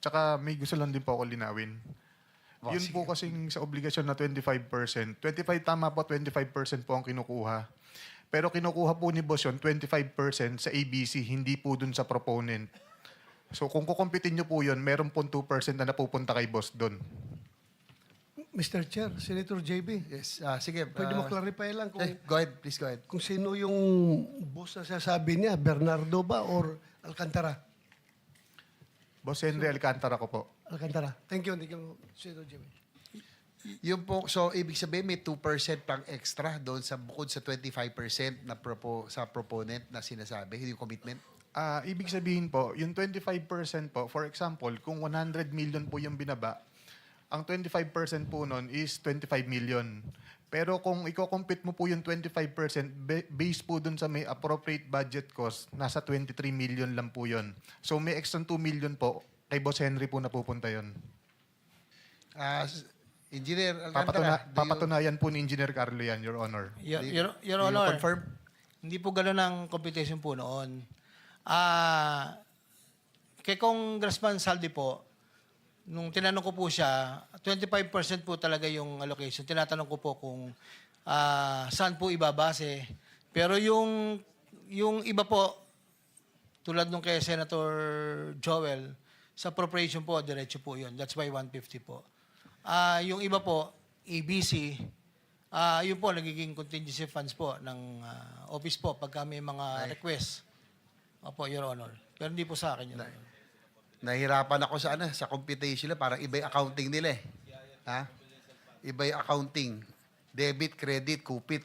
Tsaka may gusto lang din po ako linawin. Oh, Yun sige. po kasing sa obligasyon na 25%. 25 tama po, 25% po ang kinukuha. Pero kinukuha po ni boss yun, 25% sa ABC, hindi po dun sa proponent. So kung kukumpitin nyo po yun, meron po 2% na napupunta kay boss dun. Mr. Chair, Senator JB, Yes, sige. pwede mo clarify lang kung, Go ahead, please go ahead. kung sino yung boss na sasabi niya, Bernardo ba or Alcantara? Boss Henry Alcantara ko po. Alcantara. Thank you, Senator JB. Yung po, so ibig sabihin may 2% pang extra doon sa bukod sa 25% na sa proponent na sinasabi, yung commitment. Ibig sabihin po, yung 25% po, for example, kung 100 million po yung binaba, ang 25% po nun is 25 million. Pero kung i-compute mo po yung 25%, based po dun sa may appropriate budget cost, nasa 23 million lang po yun. So may extra 2 million po, kay Boss Henry po napupunta yun. Engineer Alcantara, Papatunayan po ni Engineer Carlo yan, Your Honor. Your do you Honor, confirm? hindi po gano'n ang computation po noon. Kay Congressman Saldi po, nung tinanong ko po siya, 25% po talaga yung allocation. Tinatanong ko po kung saan po ibabase. Pero yung iba po, tulad nung kay Senator Joel, sa appropriation po, diretso po yun. That's why 150 po. Yung iba po, ABC, yun po, nagiging contingency funds po ng office po pagka may mga request. Opo, Your Honor. Pero hindi po sa akin yun. Nahirapan ako sa computation na parang iba yung accounting nila eh. Ha? Iba yung accounting. Debit, credit, kupit.